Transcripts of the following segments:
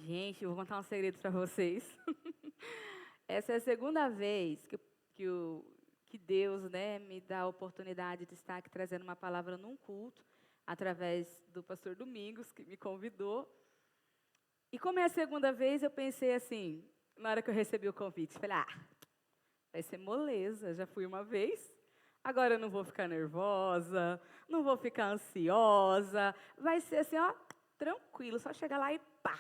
Gente, eu vou contar um segredo para vocês. Essa é a segunda vez que Deus, né, me dá a oportunidade de estar aqui trazendo uma palavra num culto, através do pastor Domingos, que me convidou. E como é a segunda vez, eu pensei assim, na hora que eu recebi o convite, falei, vai ser moleza, já fui uma vez, agora eu não vou ficar nervosa, não vou ficar ansiosa, vai ser assim, ó, tranquilo, só chegar lá e pá.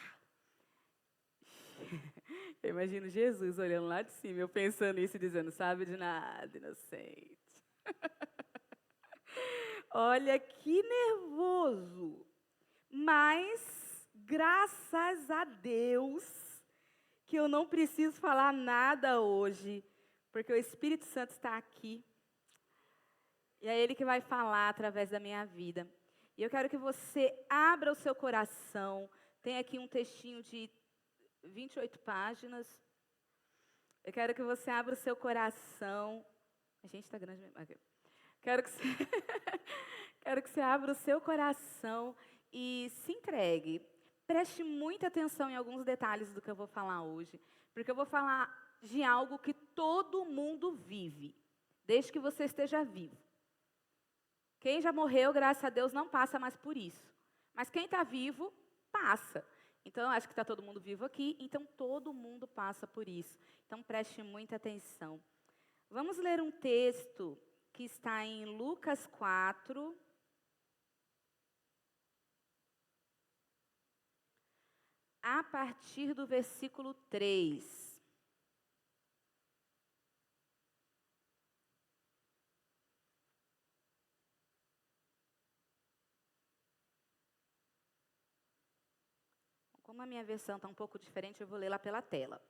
Eu imagino Jesus olhando lá de cima, eu pensando isso e dizendo, sabe de nada, inocente. Olha que nervoso, mas graças a Deus que eu não preciso falar nada hoje, porque o Espírito Santo está aqui. E é Ele que vai falar através da minha vida. E eu quero que você abra o seu coração. Tem aqui um textinho de 28 páginas. Eu quero que você abra o seu coração. A gente está grande mesmo. Aqui. Quero que você... quero que você abra o seu coração e se entregue. Preste muita atenção em alguns detalhes do que eu vou falar hoje. Porque eu vou falar de algo que todo mundo vive, desde que você esteja vivo. Quem já morreu, graças a Deus, não passa mais por isso. Mas quem está vivo, passa. Então, eu acho que está todo mundo vivo aqui, então todo mundo passa por isso. Então, preste muita atenção. Vamos ler um texto que está em Lucas 4. A partir do versículo 3. Como a minha versão está um pouco diferente, eu vou ler lá pela tela.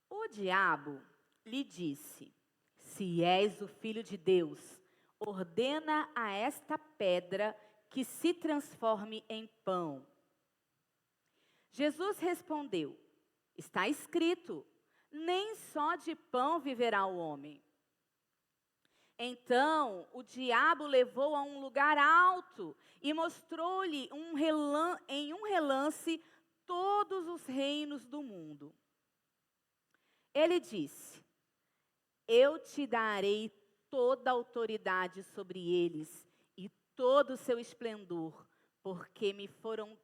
O diabo lhe disse, se és o Filho de Deus, ordena a esta pedra que se transforme em pão. Jesus respondeu, está escrito, nem só de pão viverá o homem. Então, o diabo levou a um lugar alto e mostrou-lhe em um relance todos os reinos do mundo. Ele disse, eu te darei toda a autoridade sobre eles e todo o seu esplendor, porque me foram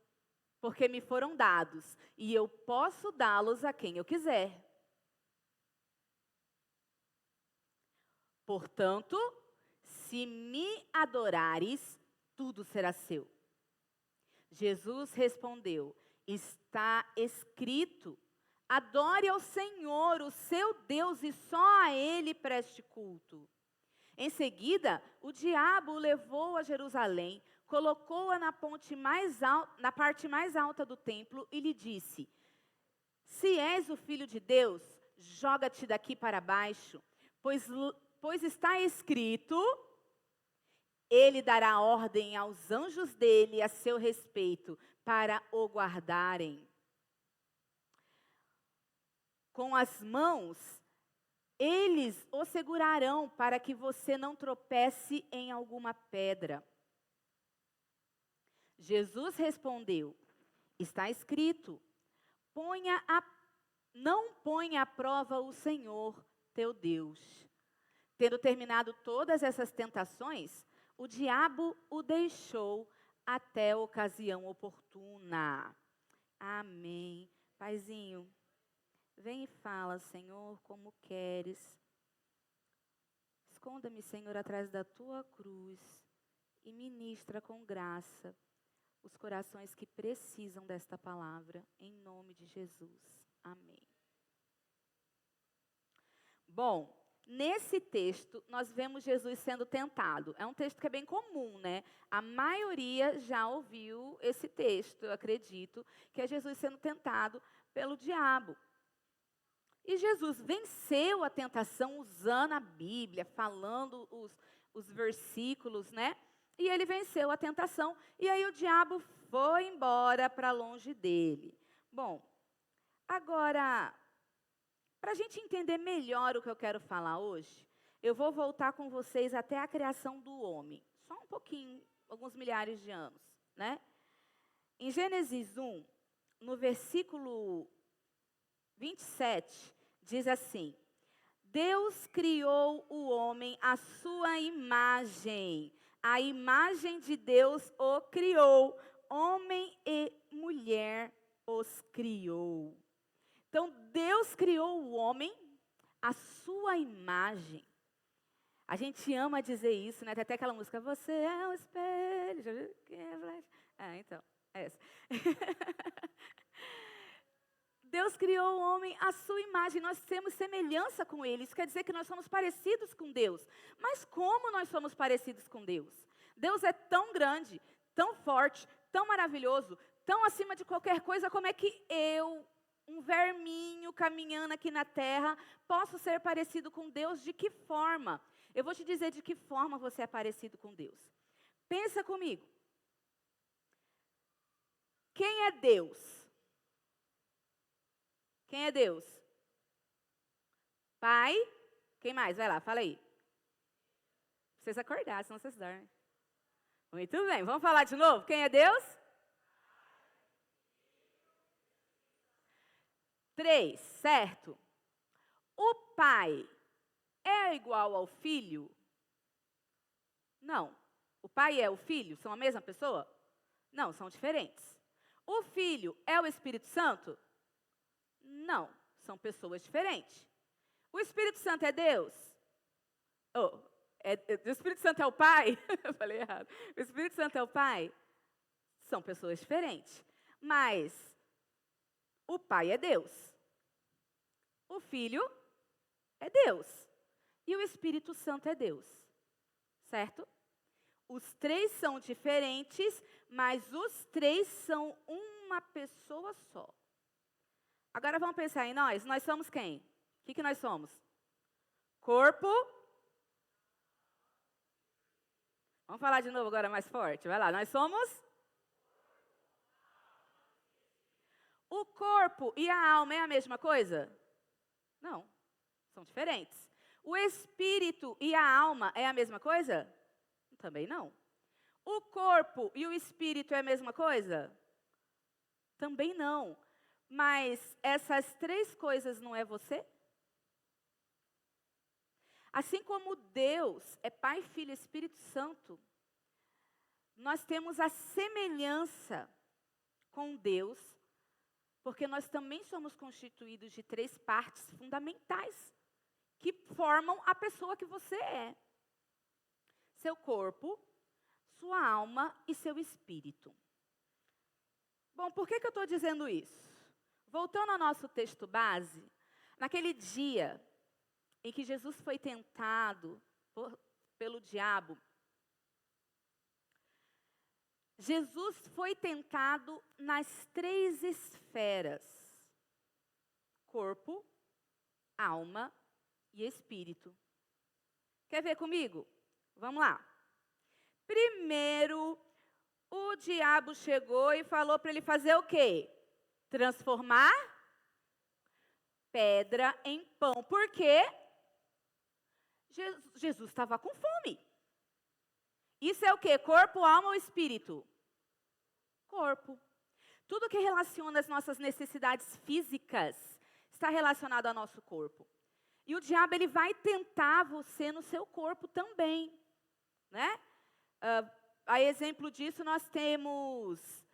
dados, e eu posso dá-los a quem eu quiser. Portanto, se me adorares, tudo será seu. Jesus respondeu, está escrito, adore ao Senhor, o seu Deus, e só a Ele preste culto. Em seguida, o diabo o levou a Jerusalém, colocou-a na parte mais alta do templo e lhe disse, se és o Filho de Deus, joga-te daqui para baixo, pois está escrito, ele dará ordem aos anjos dele a seu respeito, para o guardarem. Com as mãos, eles o segurarão para que você não tropece em alguma pedra. Jesus respondeu, está escrito, não ponha à prova o Senhor, teu Deus. Tendo terminado todas essas tentações, o diabo o deixou até a ocasião oportuna. Amém. Paizinho, vem e fala, Senhor, como queres. Esconda-me, Senhor, atrás da tua cruz e ministra com graça os corações que precisam desta palavra, em nome de Jesus. Amém. Bom, nesse texto, nós vemos Jesus sendo tentado. É um texto que é bem comum, né? A maioria já ouviu esse texto, eu acredito, que é Jesus sendo tentado pelo diabo. E Jesus venceu a tentação usando a Bíblia, falando os versículos, né? E ele venceu a tentação. E aí o diabo foi embora para longe dele. Bom, agora, para a gente entender melhor o que eu quero falar hoje, eu vou voltar com vocês até a criação do homem. Só um pouquinho, alguns milhares de anos, né? Em Gênesis 1, no versículo 27, diz assim: Deus criou o homem à sua imagem. A imagem de Deus o criou. Homem e mulher os criou. Então, Deus criou o homem à sua imagem. A gente ama dizer isso, né? Tem até aquela música, você é um espelho. Já viu? Então, é essa. Deus criou o homem à sua imagem, nós temos semelhança com ele. Isso quer dizer que nós somos parecidos com Deus. Mas como nós somos parecidos com Deus? Deus é tão grande, tão forte, tão maravilhoso, tão acima de qualquer coisa, como é que eu, um verminho caminhando aqui na terra, posso ser parecido com Deus? De que forma? Eu vou te dizer de que forma você é parecido com Deus. Pensa comigo. Quem é Deus? Quem é Deus? Pai. Quem mais? Vai lá, fala aí. Vocês acordaram, senão vocês dormem. Muito bem, vamos falar de novo? Quem é Deus? 3, certo? O Pai é igual ao Filho? Não. O Pai e o Filho são a mesma pessoa? Não, são diferentes. O Filho é o Espírito Santo? Não, são pessoas diferentes. O Espírito Santo é Deus? O Espírito Santo é o Pai? Eu falei errado. O Espírito Santo é o Pai? São pessoas diferentes. Mas o Pai é Deus. O Filho é Deus. E o Espírito Santo é Deus. Certo? Os três são diferentes, mas os três são uma pessoa só. Agora vamos pensar em nós. Nós somos quem? O que nós somos? Corpo. Vamos falar de novo agora mais forte. Vai lá. Nós somos? O corpo e a alma é a mesma coisa? Não. São diferentes. O espírito e a alma é a mesma coisa? Também não. O corpo e o espírito é a mesma coisa? Também não. Mas essas três coisas não é você? Assim como Deus é Pai, Filho e Espírito Santo, nós temos a semelhança com Deus, porque nós também somos constituídos de três partes fundamentais que formam a pessoa que você é. Seu corpo, sua alma e seu espírito. Bom, por que eu estou dizendo isso? Voltando ao nosso texto base, naquele dia em que Jesus foi tentado pelo diabo, Jesus foi tentado nas três esferas: corpo, alma e espírito. Quer ver comigo? Vamos lá. Primeiro, o diabo chegou e falou para ele fazer o quê? Transformar pedra em pão. Por quê? Jesus estava com fome. Isso é o quê? Corpo, alma ou espírito? Corpo. Tudo que relaciona as nossas necessidades físicas está relacionado ao nosso corpo. E o diabo, ele vai tentar você no seu corpo também, né? A exemplo disso, nós temos...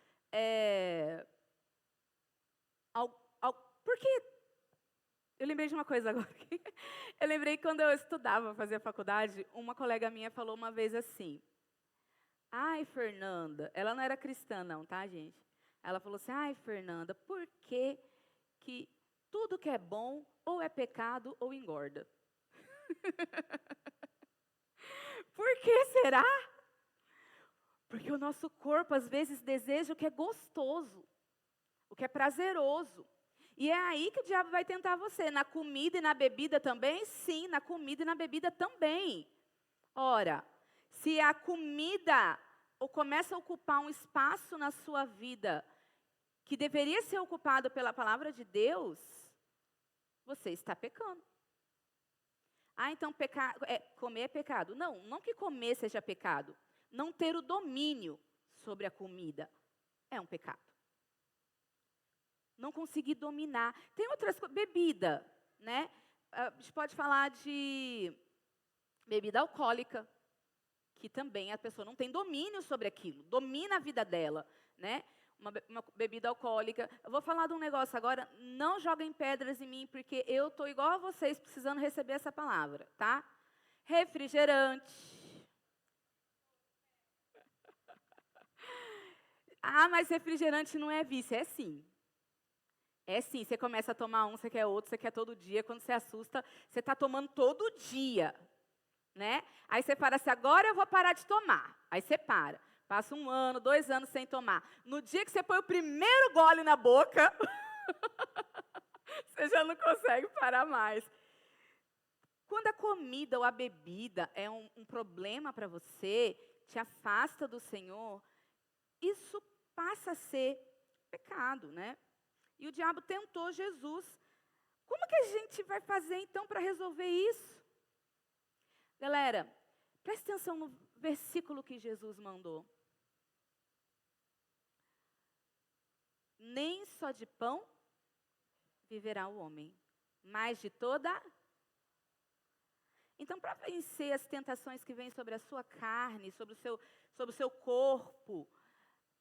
Porque eu lembrei de uma coisa agora. Eu lembrei que quando eu estudava, fazia faculdade, uma colega minha falou uma vez assim: ai, Fernanda, ela não era cristã não, tá, gente? Ela falou assim: ai, Fernanda, por que tudo que é bom ou é pecado ou engorda? Por que será? Porque o nosso corpo, às vezes, deseja o que é gostoso, o que é prazeroso. E é aí que o diabo vai tentar você. Na comida e na bebida também? Sim, na comida e na bebida também. Ora, se a comida começa a ocupar um espaço na sua vida que deveria ser ocupado pela palavra de Deus, você está pecando. Ah, então comer é pecado. Não, não que comer seja pecado. Não ter o domínio sobre a comida é um pecado. não conseguir dominar. Tem outras coisas, bebida, né? A gente pode falar de bebida alcoólica, que também a pessoa não tem domínio sobre aquilo, domina a vida dela, né? Uma bebida alcoólica. Eu vou falar de um negócio agora, não joguem pedras em mim, porque eu estou igual a vocês, precisando receber essa palavra, tá? Refrigerante. Ah, mas refrigerante não é vício. É sim. É sim. Você começa a tomar um, você quer outro, você quer todo dia. Quando você assusta, você está tomando todo dia. Né? Aí você para assim, agora eu vou parar de tomar. Aí você para. Passa 1 ano, 2 anos sem tomar. No dia que você põe o primeiro gole na boca, você já não consegue parar mais. Quando a comida ou a bebida é um problema para você, te afasta do Senhor, isso passa a ser pecado, né? E o diabo tentou Jesus. Como que a gente vai fazer então para resolver isso? Galera, preste atenção no versículo que Jesus mandou. Nem só de pão viverá o homem, mas de toda. Então, para vencer as tentações que vêm sobre a sua carne, sobre o seu corpo,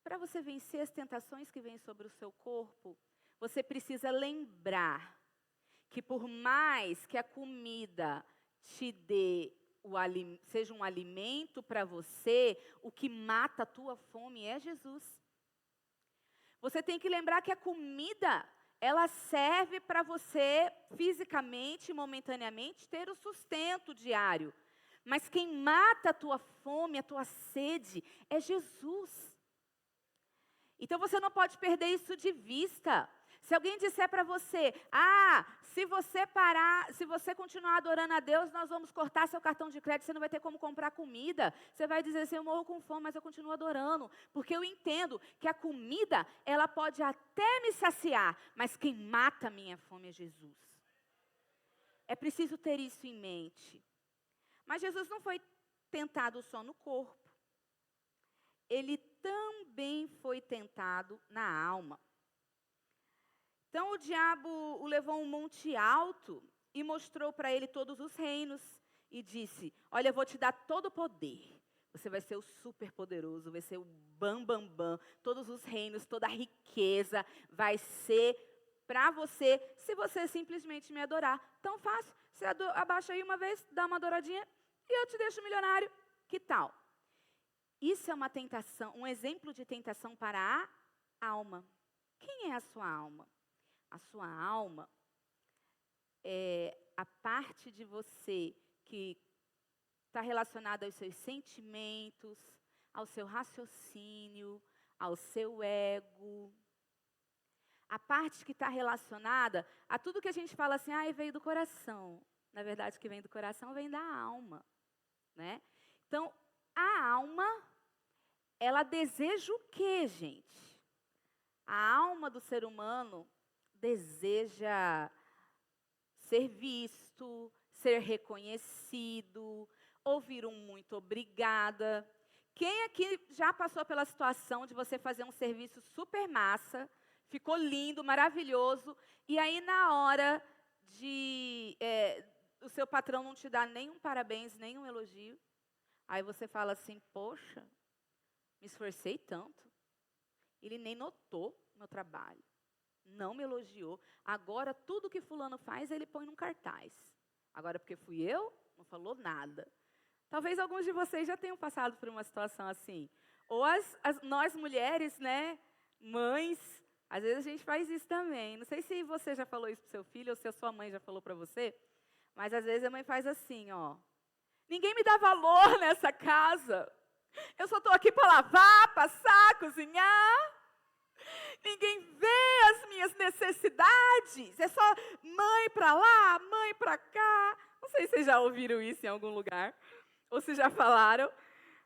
para você vencer as tentações que vêm sobre o seu corpo, você precisa lembrar que por mais que a comida te dê, seja um alimento para você, o que mata a tua fome é Jesus. Você tem que lembrar que a comida, ela serve para você fisicamente, momentaneamente, ter o sustento diário. Mas quem mata a tua fome, a tua sede, é Jesus. Então você não pode perder isso de vista. Se alguém disser para você, se você parar, se você continuar adorando a Deus, nós vamos cortar seu cartão de crédito, você não vai ter como comprar comida. Você vai dizer assim, eu morro com fome, mas eu continuo adorando. Porque eu entendo que a comida, ela pode até me saciar, mas quem mata a minha fome é Jesus. É preciso ter isso em mente. Mas Jesus não foi tentado só no corpo. Ele também foi tentado na alma. Então o diabo o levou a um monte alto e mostrou para ele todos os reinos e disse, olha, eu vou te dar todo o poder. Você vai ser o super poderoso, vai ser o bam, bam, bam. Todos os reinos, toda a riqueza vai ser para você, se você simplesmente me adorar. Tão fácil, você abaixa aí uma vez, dá uma adoradinha e eu te deixo milionário. Que tal? Isso é uma tentação, um exemplo de tentação para a alma. Quem é a sua alma? A sua alma é a parte de você que está relacionada aos seus sentimentos, ao seu raciocínio, ao seu ego. A parte que está relacionada a tudo que a gente fala assim, veio do coração. Na verdade, o que vem do coração vem da alma, né? Então, a alma, ela deseja o quê, gente? A alma do ser humano deseja ser visto, ser reconhecido, ouvir um muito obrigada. Quem aqui já passou pela situação de você fazer um serviço super massa, ficou lindo, maravilhoso, e aí na hora de o seu patrão não te dá nenhum parabéns, nenhum elogio, aí você fala assim, poxa, me esforcei tanto, ele nem notou meu trabalho. Não me elogiou. Agora, tudo que fulano faz, ele põe num cartaz. Agora, porque fui eu, não falou nada. Talvez alguns de vocês já tenham passado por uma situação assim. Ou nós mulheres, né, mães, às vezes a gente faz isso também. Não sei se você já falou isso para o seu filho ou se a sua mãe já falou para você, mas às vezes a mãe faz assim, ó. Ninguém me dá valor nessa casa. Eu só estou aqui para lavar, passar, cozinhar. Ninguém vê as minhas necessidades. É só mãe para lá, mãe para cá. Não sei se vocês já ouviram isso em algum lugar. Ou se já falaram.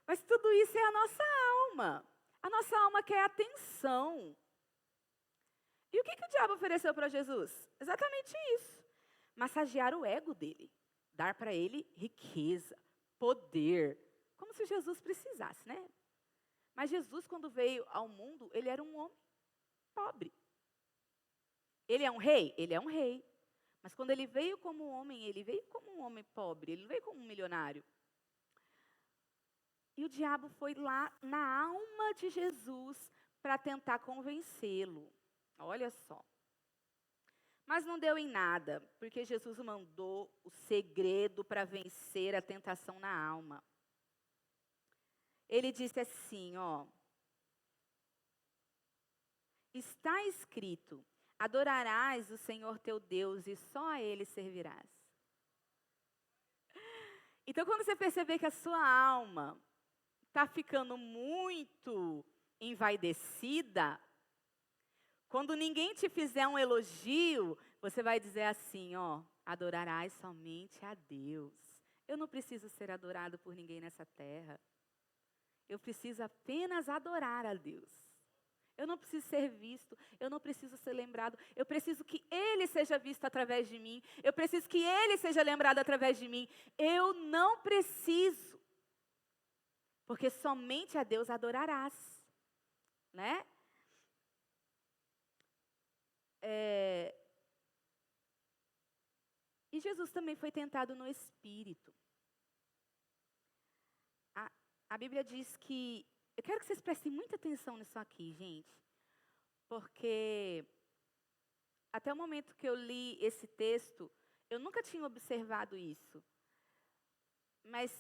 Mas tudo isso é a nossa alma. A nossa alma quer atenção. E o que o diabo ofereceu para Jesus? Exatamente isso. Massagear o ego dele. Dar para ele riqueza, poder. Como se Jesus precisasse, né? Mas Jesus, quando veio ao mundo, ele era um homem pobre. Ele é um rei? Ele é um rei. Mas quando ele veio como homem, ele veio como um homem pobre, ele não veio como um milionário. E o diabo foi lá na alma de Jesus para tentar convencê-lo. Olha só. Mas não deu em nada, porque Jesus mandou o segredo para vencer a tentação na alma. Ele disse assim, ó. Está escrito, adorarás o Senhor teu Deus e só a Ele servirás. Então, quando você perceber que a sua alma está ficando muito envaidecida, quando ninguém te fizer um elogio, você vai dizer assim, ó, adorarás somente a Deus. Eu não preciso ser adorado por ninguém nessa terra. Eu preciso apenas adorar a Deus. Eu não preciso ser visto, eu não preciso ser lembrado. Eu preciso que Ele seja visto através de mim. Eu preciso que Ele seja lembrado através de mim. Eu não preciso. Porque somente a Deus adorarás. Né? E Jesus também foi tentado no Espírito. A Bíblia diz que... Eu quero que vocês prestem muita atenção nisso aqui, gente. Porque até o momento que eu li esse texto, eu nunca tinha observado isso. Mas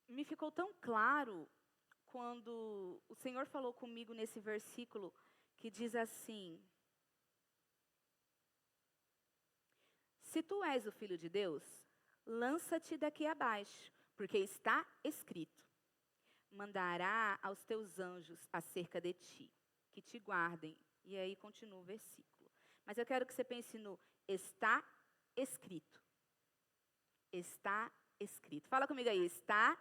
me ficou tão claro quando o Senhor falou comigo nesse versículo que diz assim: se tu és o Filho de Deus, lança-te daqui abaixo, porque está escrito: mandará aos teus anjos acerca de ti, que te guardem. E aí continua o versículo. Mas eu quero que você pense no está escrito. Está escrito. Fala comigo aí, está.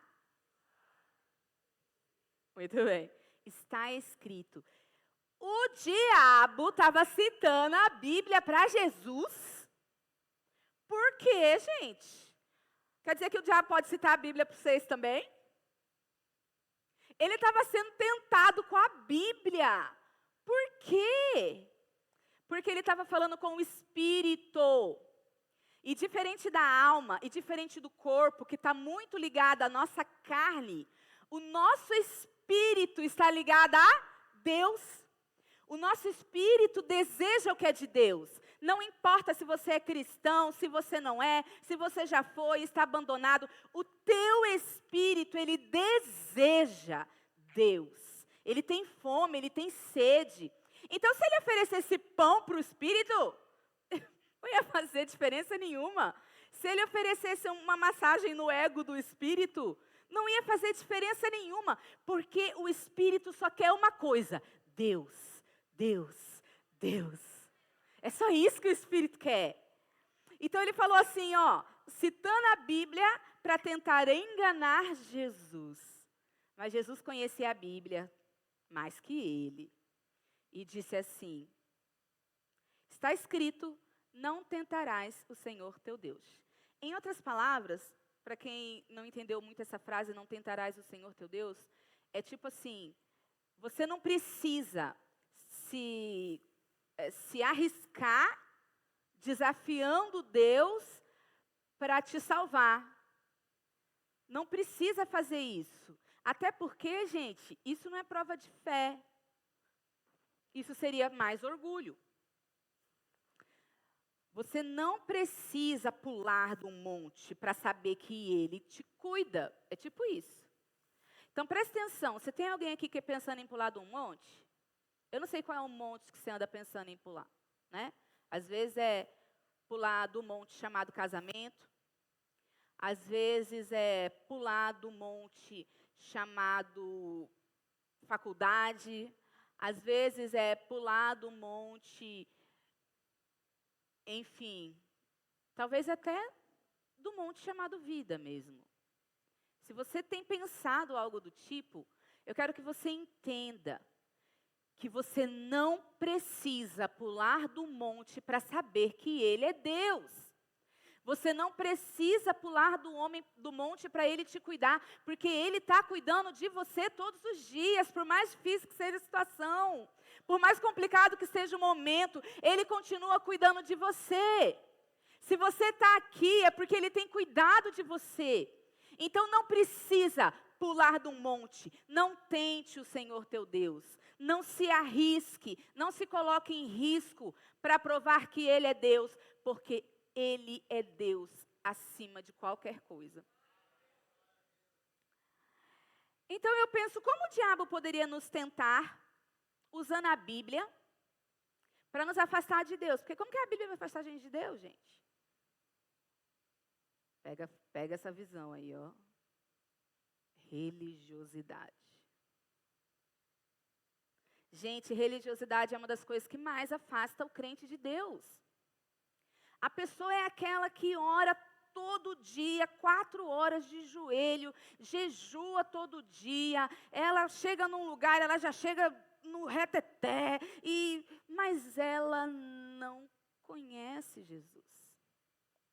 Muito bem. Está escrito. O diabo estava citando a Bíblia para Jesus. Por quê, gente? Quer dizer que o diabo pode citar a Bíblia para vocês também? Ele estava sendo tentado com a Bíblia. Por quê? Porque ele estava falando com o Espírito. E diferente da alma, e diferente do corpo, que está muito ligado à nossa carne, o nosso espírito está ligado a Deus. O nosso espírito deseja o que é de Deus. Não importa se você é cristão, se você não é, se você já foi, está abandonado. O teu espírito, ele deseja Deus. Ele tem fome, ele tem sede. Então, se ele oferecesse pão para o espírito, não ia fazer diferença nenhuma. Se ele oferecesse uma massagem no ego do espírito, não ia fazer diferença nenhuma. Porque o espírito só quer uma coisa: Deus, Deus, Deus. É só isso que o espírito quer. Então ele falou assim, ó, citando a Bíblia para tentar enganar Jesus. Mas Jesus conhecia a Bíblia mais que ele. E disse assim: está escrito, não tentarás o Senhor teu Deus. Em outras palavras, para quem não entendeu muito essa frase, não tentarás o Senhor teu Deus, é tipo assim, você não precisa se arriscar desafiando Deus para te salvar. Não precisa fazer isso. Até porque, gente, isso não é prova de fé. Isso seria mais orgulho. Você não precisa pular de um monte para saber que Ele te cuida. É tipo isso. Então, presta atenção. Você tem alguém aqui que é pensando em pular de um monte? Eu não sei qual é o monte que você anda pensando em pular, né? Às vezes é pular do monte chamado casamento. Às vezes é pular do monte chamado faculdade. Às vezes é pular do monte, enfim, talvez até do monte chamado vida mesmo. Se você tem pensado algo do tipo, eu quero que você entenda que você não precisa pular do monte para saber que Ele é Deus. Você não precisa pular do monte para ele te cuidar, porque ele está cuidando de você todos os dias, por mais difícil que seja a situação, por mais complicado que seja o momento, ele continua cuidando de você. Se você está aqui, é porque ele tem cuidado de você. Então não precisa pular de um monte, não tente o Senhor teu Deus, não se arrisque, não se coloque em risco para provar que Ele é Deus, porque Ele é Deus acima de qualquer coisa. Então eu penso, como o diabo poderia nos tentar, usando a Bíblia, para nos afastar de Deus? Porque como que a Bíblia vai afastar a gente de Deus, gente? Pega essa visão aí, ó. Religiosidade. Gente, religiosidade é uma das coisas que mais afasta o crente de Deus. A pessoa é aquela que ora todo dia, 4 horas de joelho, jejua todo dia, ela chega num lugar, ela já chega no reteté, mas ela não conhece Jesus.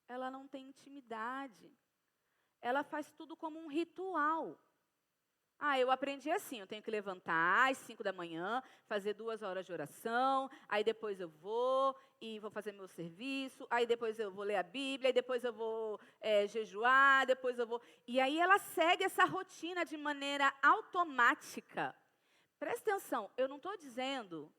Ela não tem intimidade. Ela faz tudo como um ritual. Eu aprendi assim, eu tenho que levantar às 5 da manhã, fazer 2 horas de oração, aí depois eu vou fazer meu serviço, aí depois eu vou ler a Bíblia, aí depois eu vou jejuar, depois eu vou... E aí ela segue essa rotina de maneira automática. Presta atenção, eu não estou dizendo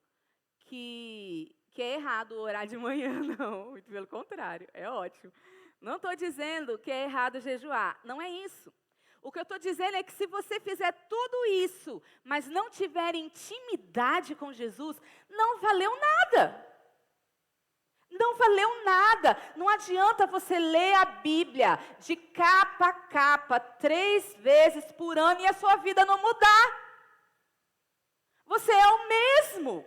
que é errado orar de manhã, não, muito pelo contrário, é ótimo. Não estou dizendo que é errado jejuar, não é isso. O que eu estou dizendo é que se você fizer tudo isso, mas não tiver intimidade com Jesus, não valeu nada. Não valeu nada. Não adianta você ler a Bíblia de capa a capa, 3 vezes por ano e a sua vida não mudar. Você é o mesmo.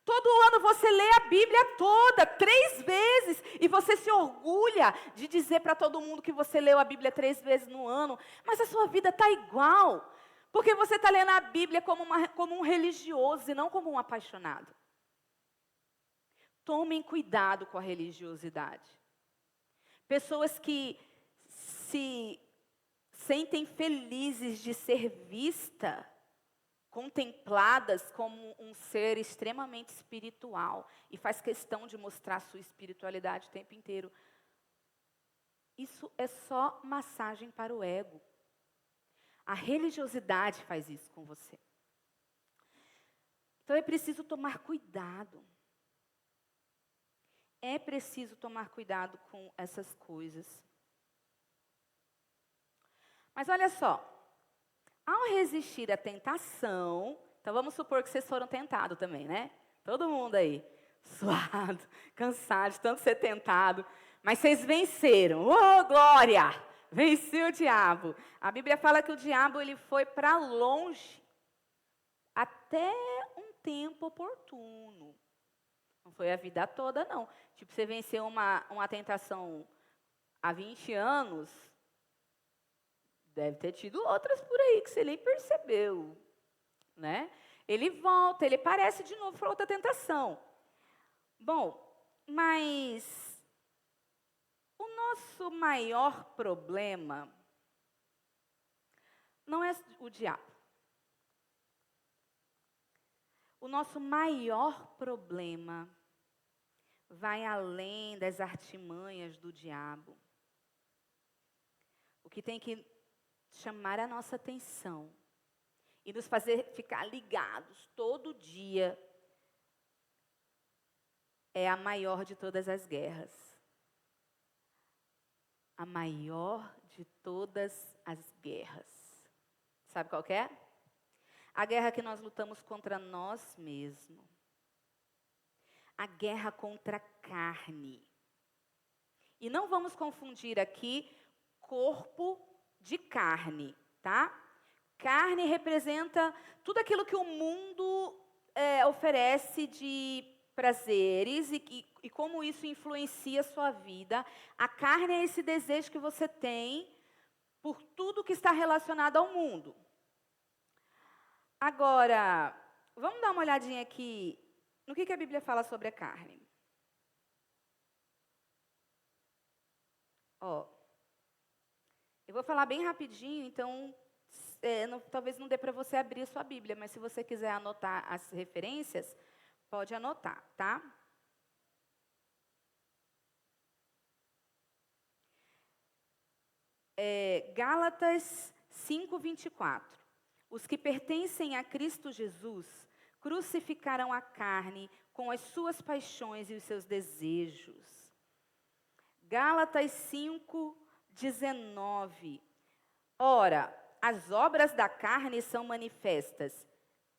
Todo ano você lê a Bíblia toda, 3 vezes, e você se orgulha de dizer para todo mundo que você leu a Bíblia 3 vezes no ano, mas a sua vida está igual, porque você está lendo a Bíblia como um religioso e não como um apaixonado. Tomem cuidado com a religiosidade. Pessoas que se sentem felizes de ser vista, contempladas como um ser extremamente espiritual e faz questão de mostrar sua espiritualidade o tempo inteiro. Isso é só massagem para o ego. A religiosidade faz isso com você. Então é preciso tomar cuidado. É preciso tomar cuidado com essas coisas. Mas olha só. Ao resistir à tentação, então vamos supor que vocês foram tentados também, né? Todo mundo aí, suado, cansado de tanto ser tentado, mas vocês venceram. Oh, glória! Venceu o diabo. A Bíblia fala que o diabo ele foi para longe até um tempo oportuno. Não foi a vida toda, não. Tipo, você venceu uma tentação há 20 anos... Deve ter tido outras por aí que você nem percebeu, né? Ele volta, ele aparece de novo para outra tentação. Bom, mas o nosso maior problema não é o diabo. O nosso maior problema vai além das artimanhas do diabo. O que tem que chamar a nossa atenção e nos fazer ficar ligados todo dia é a maior de todas as guerras. A maior de todas as guerras. Sabe qual que é? A guerra que nós lutamos contra nós mesmos. A guerra contra a carne. E não vamos confundir aqui corpo de carne, tá? Carne representa tudo aquilo que o mundo oferece de prazeres e como isso influencia a sua vida. A carne é esse desejo que você tem por tudo que está relacionado ao mundo. Agora, vamos dar uma olhadinha aqui no que a Bíblia fala sobre a carne. Ó, eu vou falar bem rapidinho, então talvez não dê para você abrir a sua Bíblia, mas se você quiser anotar as referências, pode anotar, tá? Gálatas 5:24. Os que pertencem a Cristo Jesus crucificaram a carne com as suas paixões e os seus desejos. Gálatas 5:19. Ora, as obras da carne são manifestas: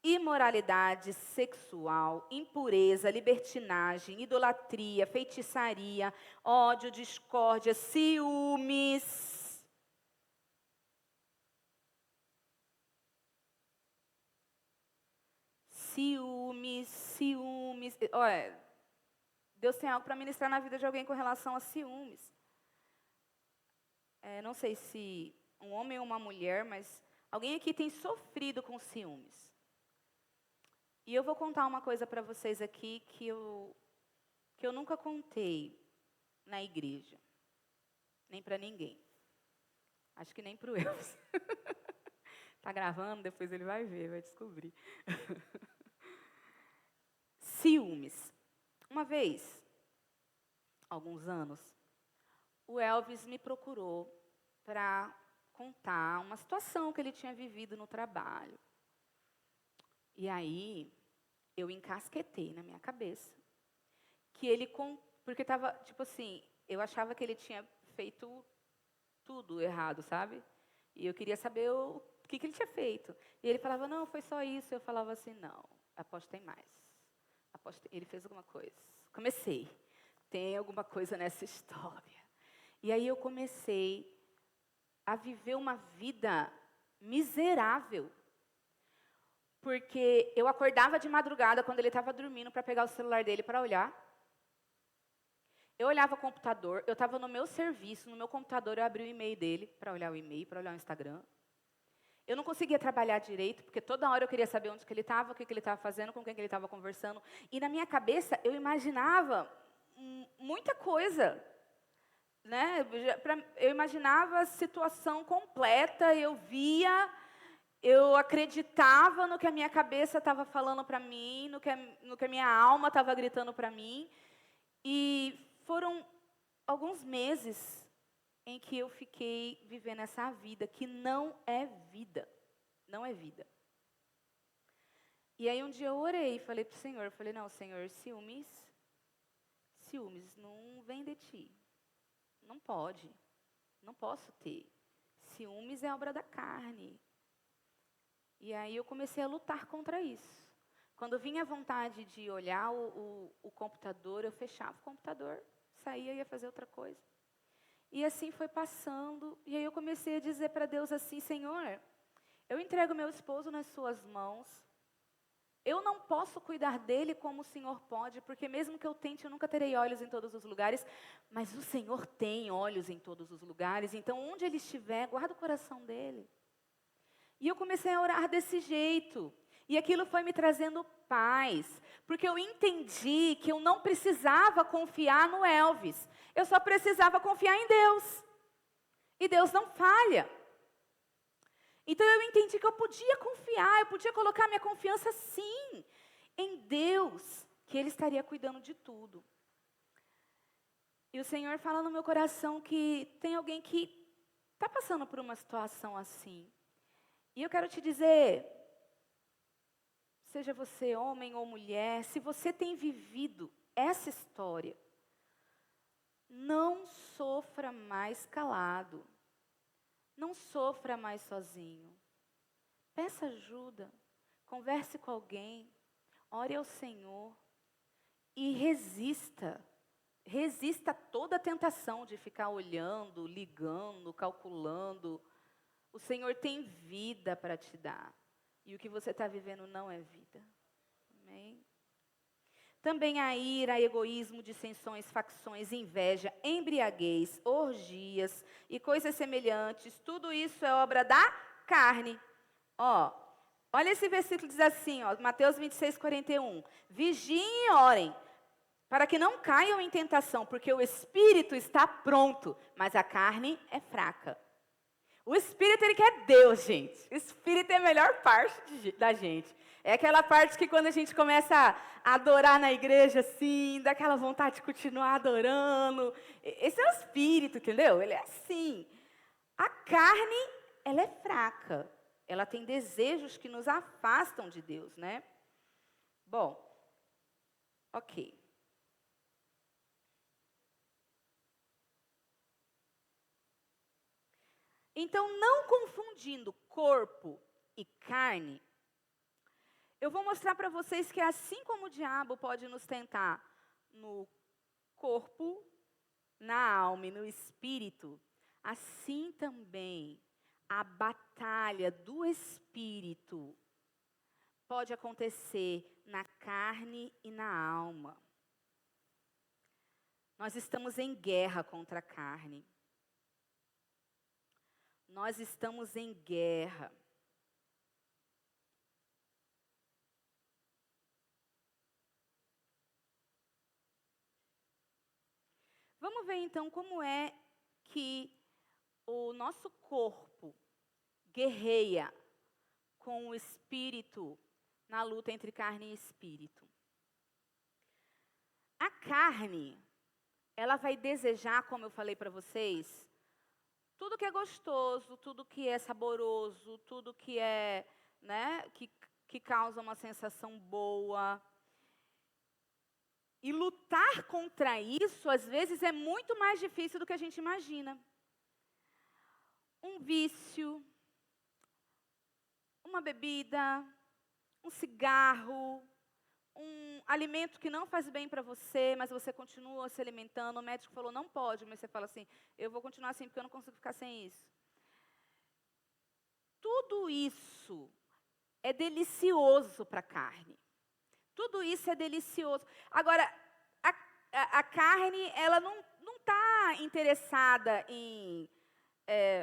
imoralidade sexual, impureza, libertinagem, idolatria, feitiçaria, ódio, discórdia, ciúmes. Ciúmes. Olha, Deus tem algo para ministrar na vida de alguém com relação a ciúmes. Não sei se um homem ou uma mulher, mas alguém aqui tem sofrido com ciúmes. E eu vou contar uma coisa para vocês aqui que eu nunca contei na igreja. Nem para ninguém. Acho que nem para o Elvis. Tá gravando, depois ele vai ver, vai descobrir. Ciúmes. Uma vez, alguns anos, o Elvis me procurou para contar uma situação que ele tinha vivido no trabalho. E aí, eu encasquetei na minha cabeça que ele, porque estava, tipo assim, eu achava que ele tinha feito tudo errado, sabe? E eu queria saber o que ele tinha feito. E ele falava, não, foi só isso. Eu falava assim, não, aposto tem mais. Ele fez alguma coisa. Comecei. Tem alguma coisa nessa história. E aí eu comecei a viver uma vida miserável. Porque eu acordava de madrugada quando ele estava dormindo para pegar o celular dele para olhar. Eu olhava o computador, eu estava no meu serviço, no meu computador, eu abri o e-mail dele para olhar o e-mail, para olhar o Instagram. Eu não conseguia trabalhar direito, porque toda hora eu queria saber onde que ele estava, o que ele estava fazendo, com quem que ele estava conversando. E na minha cabeça eu imaginava muita coisa. Né? Eu imaginava a situação completa, eu via, eu acreditava no que a minha cabeça estava falando para mim, no que a minha alma estava gritando para mim. E foram alguns meses em que eu fiquei vivendo essa vida, que não é vida. Não é vida. E aí um dia eu orei e falei para o Senhor, eu falei, não, Senhor, ciúmes não vem de ti. Não pode. Não posso ter. Ciúmes é obra da carne. E aí eu comecei a lutar contra isso. Quando vinha a vontade de olhar o computador, eu fechava o computador, saía e ia fazer outra coisa. E assim foi passando. E aí eu comecei a dizer para Deus assim, Senhor, eu entrego meu esposo nas suas mãos. Eu não posso cuidar dele como o Senhor pode, porque mesmo que eu tente, eu nunca terei olhos em todos os lugares. Mas o Senhor tem olhos em todos os lugares. Então, onde ele estiver, guarda o coração dele. E eu comecei a orar desse jeito. E aquilo foi me trazendo paz. Porque eu entendi que eu não precisava confiar no Elvis. Eu só precisava confiar em Deus. E Deus não falha. Então eu entendi que eu podia confiar, eu podia colocar minha confiança sim em Deus, que Ele estaria cuidando de tudo. E o Senhor fala no meu coração que tem alguém que está passando por uma situação assim. E eu quero te dizer, seja você homem ou mulher, se você tem vivido essa história, não sofra mais calado. Não sofra mais sozinho. Peça ajuda. Converse com alguém. Ore ao Senhor. E resista. Resista a toda a tentação de ficar olhando, ligando, calculando. O Senhor tem vida para te dar. E o que você está vivendo não é vida. Amém? Também a ira, egoísmo, dissensões, facções, inveja, embriaguez, orgias e coisas semelhantes, tudo isso é obra da carne. Olha esse versículo, diz assim, Mateus 26:41. Vigiem e orem, para que não caiam em tentação, porque o espírito está pronto, mas a carne é fraca. O espírito, ele quer Deus, gente. O espírito é a melhor parte da gente. É aquela parte que quando a gente começa a adorar na igreja, assim, dá aquela vontade de continuar adorando. Esse é o espírito, entendeu? Ele é assim. A carne, ela é fraca. Ela tem desejos que nos afastam de Deus, né? Bom, ok. Então, não confundindo corpo e carne, eu vou mostrar para vocês que assim como o diabo pode nos tentar no corpo, na alma e no espírito, assim também a batalha do espírito pode acontecer na carne e na alma. Nós estamos em guerra contra a carne. Nós estamos em guerra. Vamos ver então como é que o nosso corpo guerreia com o espírito na luta entre carne e espírito. A carne, ela vai desejar, como eu falei para vocês, tudo que é gostoso, tudo que é saboroso, tudo que é, né, que causa uma sensação boa. E lutar contra isso, às vezes, é muito mais difícil do que a gente imagina. Um vício, uma bebida, um cigarro, um alimento que não faz bem para você, mas você continua se alimentando. O médico falou, não pode, mas você fala assim, eu vou continuar assim porque eu não consigo ficar sem isso. Tudo isso é delicioso para a carne. Tudo isso é delicioso. Agora, a carne, ela não está interessada em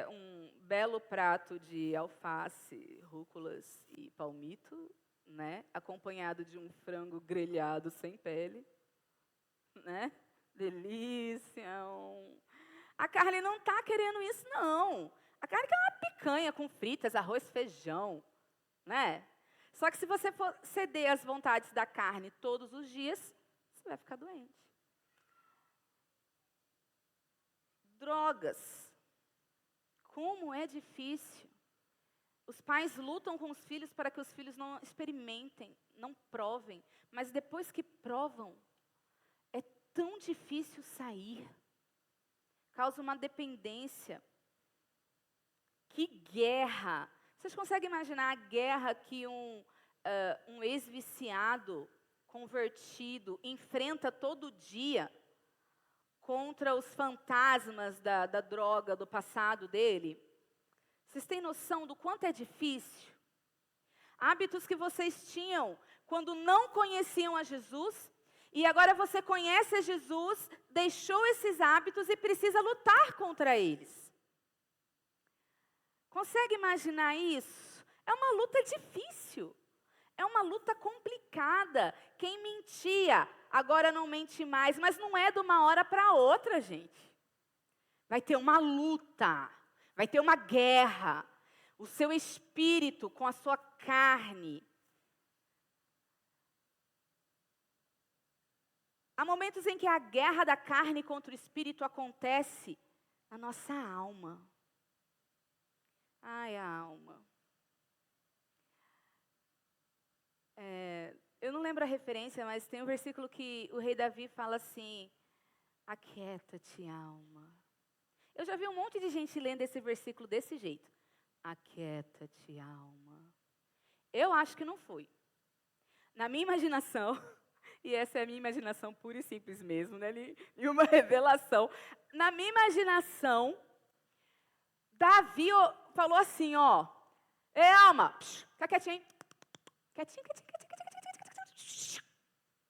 um belo prato de alface, rúculas e palmito, né? Acompanhado de um frango grelhado sem pele, né? Delícia. A carne não está querendo isso, não. A carne quer uma picanha com fritas, arroz, feijão, né? Só que se você for ceder às vontades da carne todos os dias, você vai ficar doente. Drogas. Como é difícil. Os pais lutam com os filhos para que os filhos não experimentem, não provem. Mas depois que provam, é tão difícil sair. Causa uma dependência. Que guerra! Vocês conseguem imaginar a guerra que um ex-viciado, convertido, enfrenta todo dia contra os fantasmas da droga, do passado dele? Vocês têm noção do quanto é difícil? Hábitos que vocês tinham quando não conheciam a Jesus, e agora você conhece a Jesus, deixou esses hábitos e precisa lutar contra eles. Consegue imaginar isso? É uma luta difícil. É uma luta complicada. Quem mentia, agora não mente mais. Mas não é de uma hora para outra, gente. Vai ter uma luta. Vai ter uma guerra. O seu espírito com a sua carne. Há momentos em que a guerra da carne contra o espírito acontece na nossa alma. Ai, a alma. Eu não lembro a referência, mas tem um versículo que o rei Davi fala assim, aquieta-te, alma. Eu já vi um monte de gente lendo esse versículo desse jeito. Aquieta-te, alma. Eu acho que não foi. Na minha imaginação, e essa é a minha imaginação pura e simples mesmo, né? E uma revelação. Na minha imaginação, Davi falou assim, ó, ei, alma, fica quietinho, hein? Quietinho.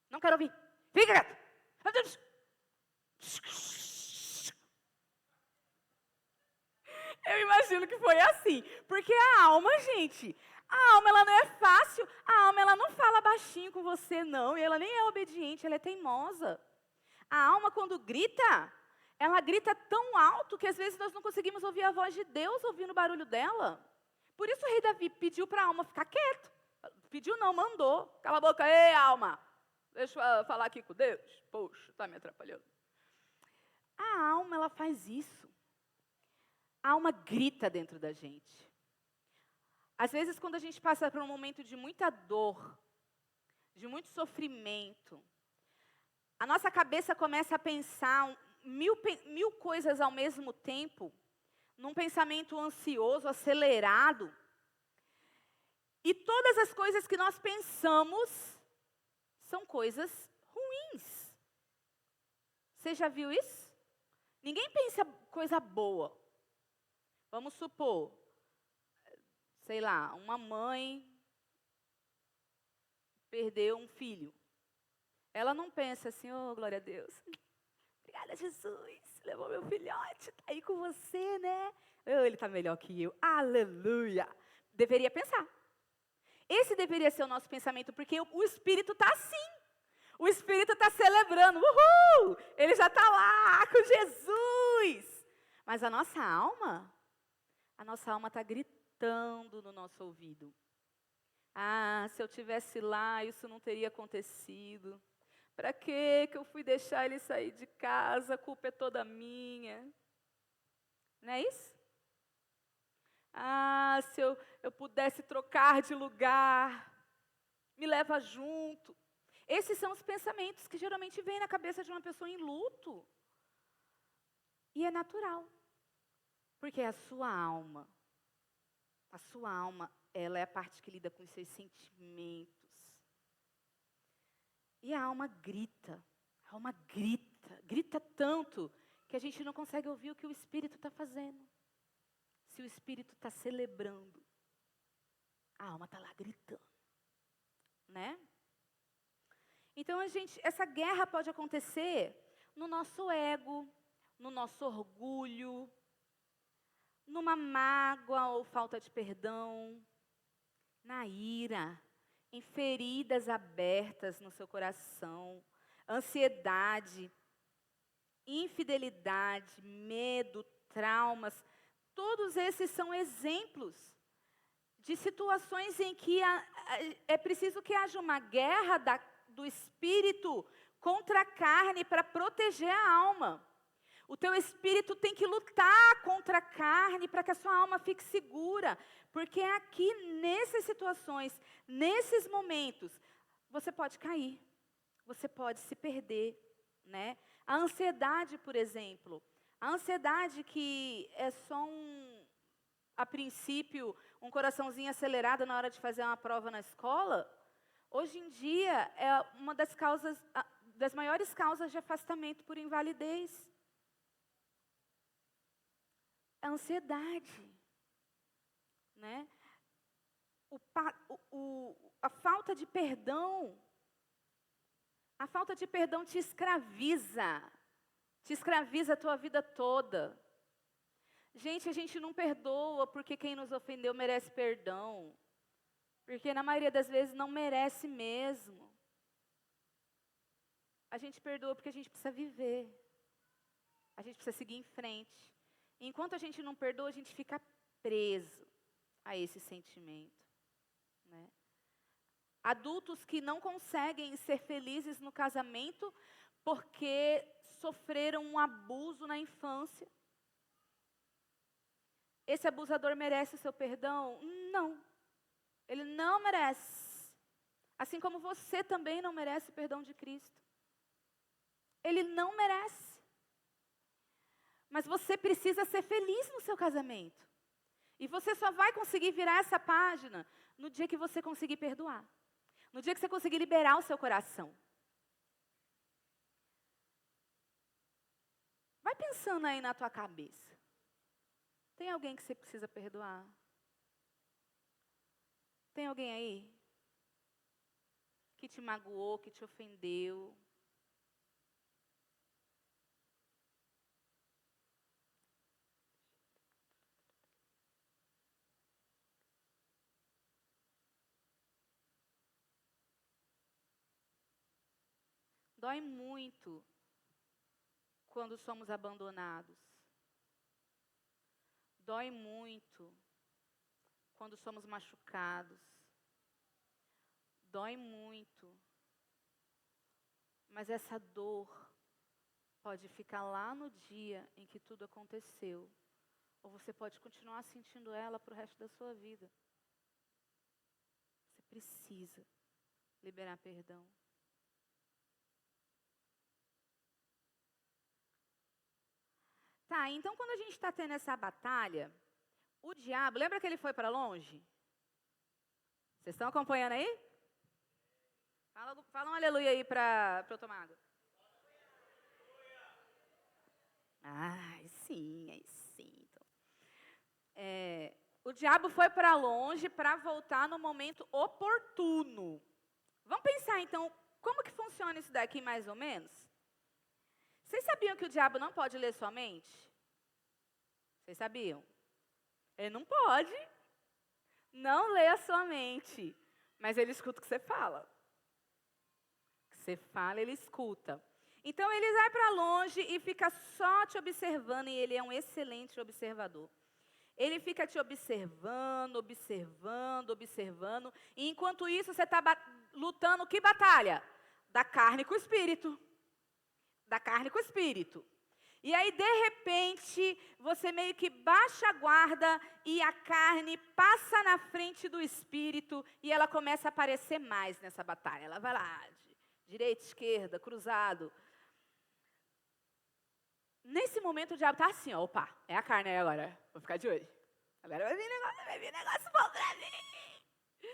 Não quero ouvir. Fica quieto. Eu imagino que foi assim. Porque a alma, gente, A alma, ela não é fácil. A alma, ela não fala baixinho com você, não. E ela nem é obediente, ela é teimosa. A alma, quando grita, ela grita tão alto que às vezes nós não conseguimos ouvir a voz de Deus ouvindo o barulho dela. Por isso o rei Davi pediu para a alma ficar quieto. Pediu não, mandou. Cala a boca, ei alma. Deixa eu falar aqui com Deus. Poxa, está me atrapalhando. A alma, ela faz isso. A alma grita dentro da gente. Às vezes, quando a gente passa por um momento de muita dor, de muito sofrimento, a nossa cabeça começa a pensar mil coisas ao mesmo tempo, num pensamento ansioso, acelerado. E todas as coisas que nós pensamos são coisas ruins. Você já viu isso? Ninguém pensa coisa boa. Vamos supor, sei lá, uma mãe perdeu um filho. Ela não pensa assim, oh, glória a Deus. Obrigada, Jesus. Levou meu filhote, está aí com você, né? Oh, ele está melhor que eu. Aleluia. Deveria pensar. Esse deveria ser o nosso pensamento, porque o Espírito está assim. O Espírito está celebrando. Uhul! Ele já está lá com Jesus. Mas a nossa alma está gritando no nosso ouvido. Ah, se eu tivesse lá, isso não teria acontecido. Para que eu fui deixar ele sair de casa? A culpa é toda minha. Não é isso? Ah, se eu pudesse trocar de lugar, me leva junto. Esses são os pensamentos que geralmente vêm na cabeça de uma pessoa em luto. E é natural. Porque a sua alma, ela é a parte que lida com os seus sentimentos. E a alma grita tanto que a gente não consegue ouvir o que o Espírito está fazendo. Se o Espírito está celebrando, a alma está lá gritando, né? Então, essa guerra pode acontecer no nosso ego, no nosso orgulho, numa mágoa ou falta de perdão, na ira, em feridas abertas no seu coração, ansiedade, infidelidade, medo, traumas. Todos esses são exemplos de situações em que é preciso que haja uma guerra do espírito contra a carne para proteger a alma. O teu espírito tem que lutar contra a carne para que a sua alma fique segura. Porque é aqui, nessas situações, nesses momentos, você pode cair. Você pode se perder, né? A ansiedade, por exemplo. A ansiedade que é só a princípio, um coraçãozinho acelerado na hora de fazer uma prova na escola, hoje em dia é uma das maiores causas de afastamento por invalidez. A ansiedade, né? A falta de perdão. A falta de perdão te escraviza a tua vida toda. Gente, a gente não perdoa porque quem nos ofendeu merece perdão. Porque na maioria das vezes não merece mesmo. A gente perdoa porque a gente precisa viver. A gente precisa seguir em frente. Enquanto a gente não perdoa, a gente fica preso a esse sentimento, né? Adultos que não conseguem ser felizes no casamento porque sofreram um abuso na infância. Esse abusador merece o seu perdão? Não. Ele não merece. Assim como você também não merece o perdão de Cristo. Ele não merece. Mas você precisa ser feliz no seu casamento. E você só vai conseguir virar essa página no dia que você conseguir perdoar. No dia que você conseguir liberar o seu coração. Vai pensando aí na tua cabeça. Tem alguém que você precisa perdoar? Tem alguém aí que te magoou, que te ofendeu? Dói muito quando somos abandonados. Dói muito quando somos machucados. Dói muito. Mas essa dor pode ficar lá no dia em que tudo aconteceu. Ou você pode continuar sentindo ela para o resto da sua vida. Você precisa liberar perdão. Tá, então quando a gente está tendo essa batalha, o diabo, lembra que ele foi para longe? Vocês estão acompanhando aí? Fala um aleluia aí para eu tomar água. Ai, sim, aí sim. Então. O diabo foi para longe para voltar no momento oportuno. Vamos pensar então, como que funciona isso daqui mais ou menos? Vocês sabiam que o diabo não pode ler sua mente? Vocês sabiam? Ele não pode. Não lê a sua mente. Mas ele escuta o que você fala. O que você fala, ele escuta. Então ele vai para longe e fica só te observando, e ele é um excelente observador. Ele fica te observando, observando, observando, e enquanto isso você está lutando que batalha? Da carne com o espírito. Da carne com o espírito. E aí, de repente, você meio que baixa a guarda e a carne passa na frente do espírito e ela começa a aparecer mais nessa batalha. Ela vai lá, direita, esquerda, cruzado. Nesse momento o diabo está assim, ó, opa, é a carne aí agora, vou ficar de olho. Agora vai vir negócio bom pra mim.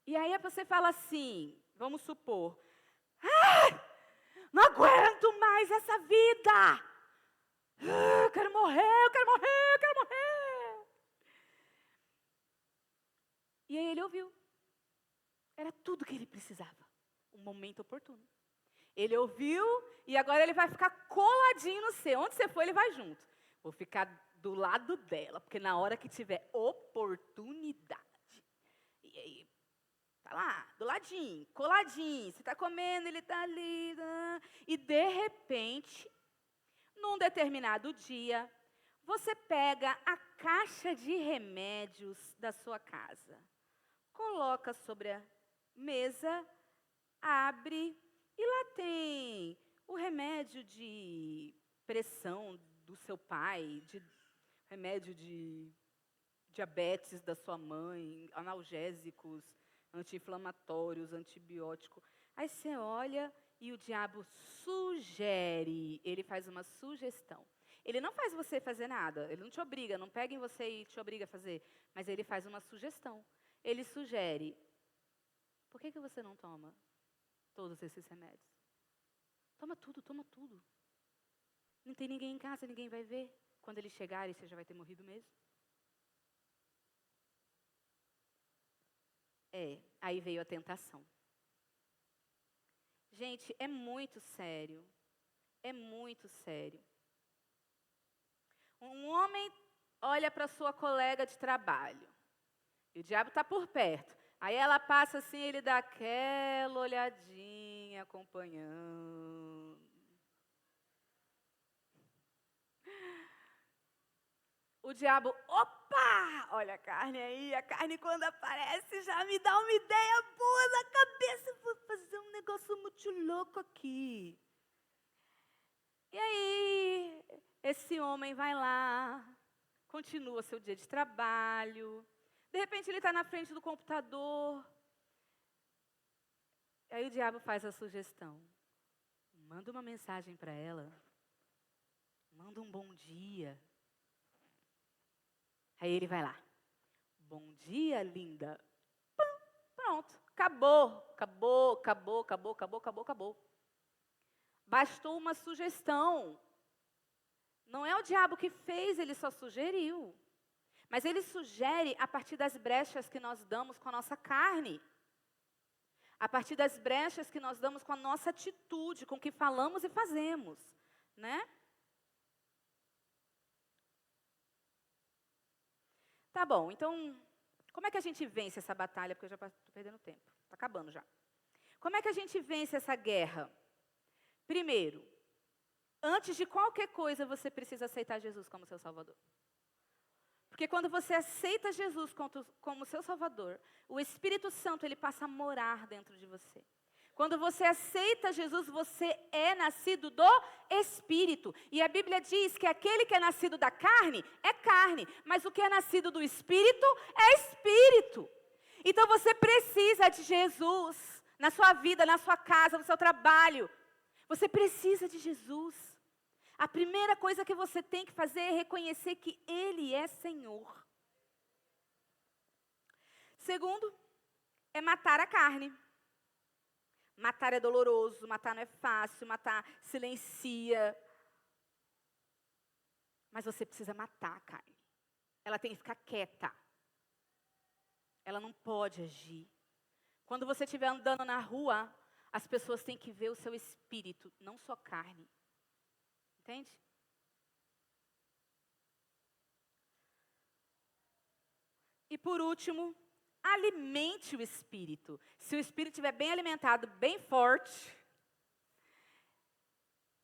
E aí você fala assim, vamos supor, não aguento mais essa vida. Eu quero morrer, eu quero morrer, eu quero morrer. E aí ele ouviu. Era tudo que ele precisava. Um momento oportuno. Ele ouviu e agora ele vai ficar coladinho no seu. Onde você for, ele vai junto. Vou ficar do lado dela, porque na hora que tiver oportunidade. E aí, tá lá, do ladinho, coladinho. Você tá comendo, ele tá ali. E de repente, num determinado dia, você pega a caixa de remédios da sua casa, coloca sobre a mesa, abre e lá tem o remédio de pressão do seu pai, remédio de diabetes da sua mãe, analgésicos, anti-inflamatórios, antibiótico. Aí você olha e o diabo sugere, ele faz uma sugestão. Ele não faz você fazer nada, ele não te obriga, não pega em você e te obriga a fazer, mas ele faz uma sugestão. Ele sugere, por que você não toma todos esses remédios? Toma tudo, toma tudo. Não tem ninguém em casa, ninguém vai ver. Quando ele chegar, você já vai ter morrido mesmo. Aí veio a tentação. Gente, é muito sério. É muito sério. Um homem olha para sua colega de trabalho. E o diabo está por perto. Aí ela passa assim, ele dá aquela olhadinha, acompanhando. O diabo, opa! Olha a carne aí. A carne quando aparece já me dá uma ideia boa na cabeça. Vou fazer um negócio muito louco aqui. E aí, esse homem vai lá, continua seu dia de trabalho. De repente ele está na frente do computador. Aí o diabo faz a sugestão. Manda uma mensagem para ela. Manda um bom dia. Aí ele vai lá. Bom dia, linda. Pum, pronto. Acabou. Bastou uma sugestão. Não é o diabo que fez, ele só sugeriu. Mas ele sugere a partir das brechas que nós damos com a nossa carne. A partir das brechas que nós damos com a nossa atitude, com o que falamos e fazemos, né? Tá bom, então, como é que a gente vence essa batalha? Porque eu já estou perdendo tempo, está acabando já. Como é que a gente vence essa guerra? Primeiro, antes de qualquer coisa, você precisa aceitar Jesus como seu Salvador. Porque quando você aceita Jesus como seu Salvador, o Espírito Santo, ele passa a morar dentro de você. Quando você aceita Jesus, você é nascido do Espírito. E a Bíblia diz que aquele que é nascido da carne, é carne. Mas o que é nascido do Espírito, é Espírito. Então você precisa de Jesus na sua vida, na sua casa, no seu trabalho. Você precisa de Jesus. A primeira coisa que você tem que fazer é reconhecer que Ele é Senhor. Segundo, é matar a carne. Matar é doloroso, matar não é fácil, matar silencia. Mas você precisa matar a carne. Ela tem que ficar quieta. Ela não pode agir. Quando você estiver andando na rua, as pessoas têm que ver o seu espírito, não só carne. Entende? E por último, alimente o espírito. Se o espírito estiver bem alimentado, bem forte,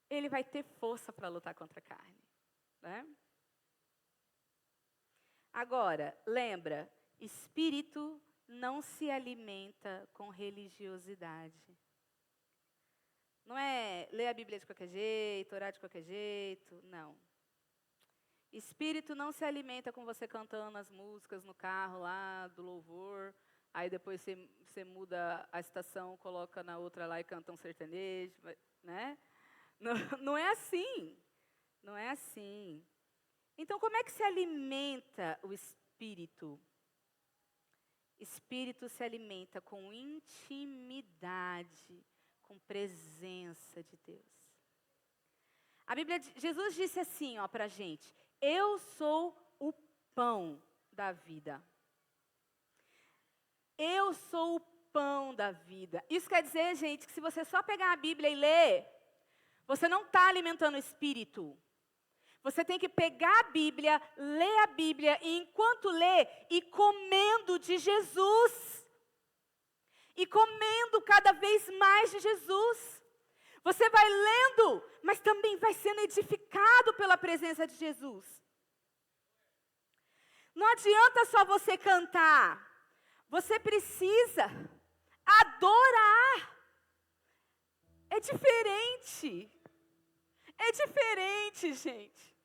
ele vai ter força para lutar contra a carne. Né? Agora, lembra, espírito não se alimenta com religiosidade. Não é ler a Bíblia de qualquer jeito, orar de qualquer jeito, não. Espírito não se alimenta com você cantando as músicas no carro lá, do louvor, aí depois você muda a estação, coloca na outra lá e canta um sertanejo, né? Não é assim, não é assim. Então, como é que se alimenta o Espírito? Espírito se alimenta com intimidade, com presença de Deus. A Bíblia, Jesus disse assim, para a gente, eu sou o pão da vida. Eu sou o pão da vida. Isso quer dizer, gente, que se você só pegar a Bíblia e ler, você não está alimentando o Espírito. Você tem que pegar a Bíblia, ler a Bíblia, e enquanto lê, ir comendo de Jesus. E comendo cada vez mais de Jesus. Você vai lendo, mas também vai sendo edificado pela presença de Jesus. Não adianta só você cantar. Você precisa adorar. É diferente. É diferente, gente.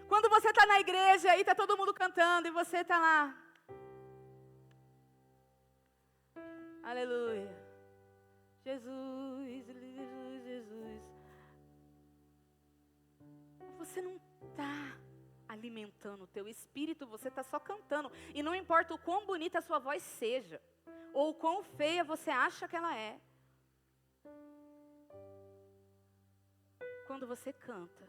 Quando você está na igreja e está todo mundo cantando e você está lá. Aleluia. Jesus, Jesus, Jesus. Você não está alimentando o teu espírito, você está só cantando. E não importa o quão bonita a sua voz seja, ou o quão feia você acha que ela é. Quando você canta,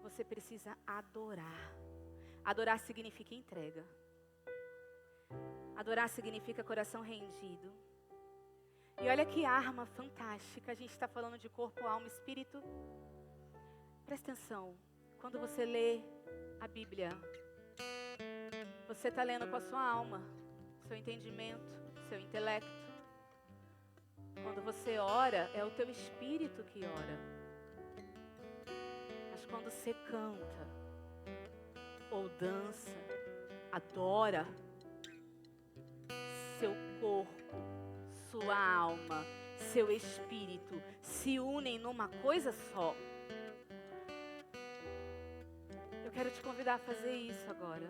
você precisa adorar. Adorar significa entrega. Adorar significa coração rendido. E olha que arma fantástica. A gente está falando de corpo, alma, espírito. Presta atenção. Quando você lê a Bíblia, você está lendo com a sua alma, seu entendimento, seu intelecto. Quando você ora, é o teu espírito que ora. Mas quando você canta, ou dança, adora, seu corpo, sua alma, seu espírito se unem numa coisa só. Eu quero te convidar a fazer isso agora.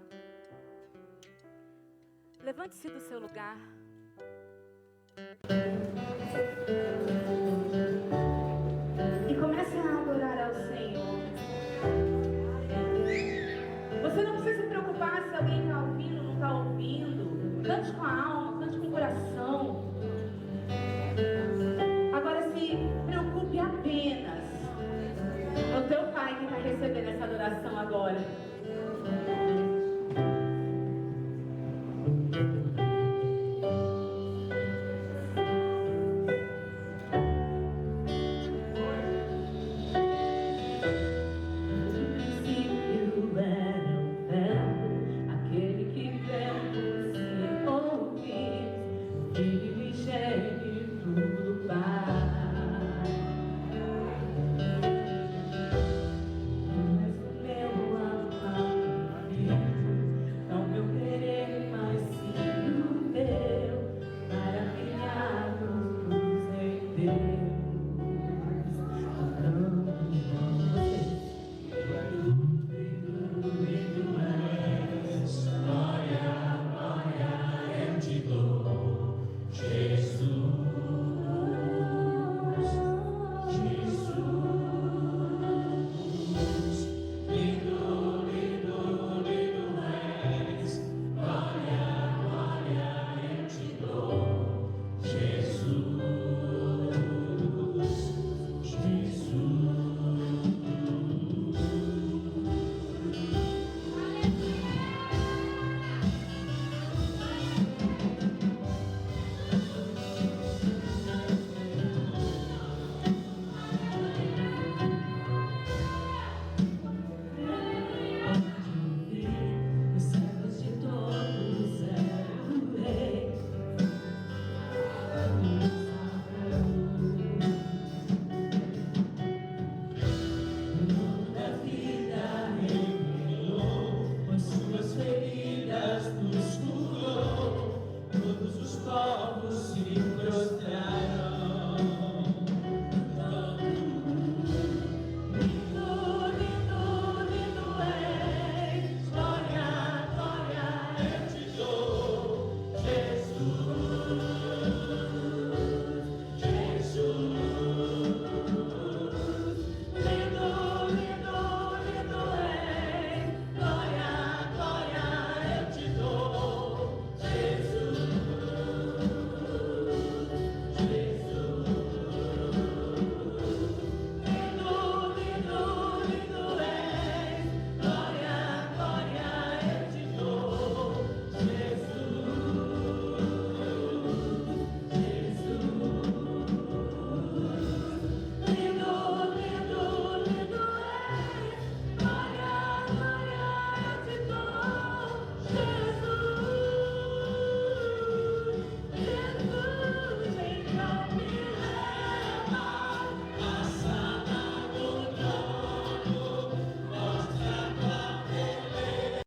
Levante-se do seu lugar. E comece a adorar ao Senhor. Você não precisa se preocupar se alguém está ouvindo ou não está ouvindo. Cante com a alma, cante com o coração. Agora se preocupe apenas. É o teu Pai que está recebendo essa adoração agora. Amém.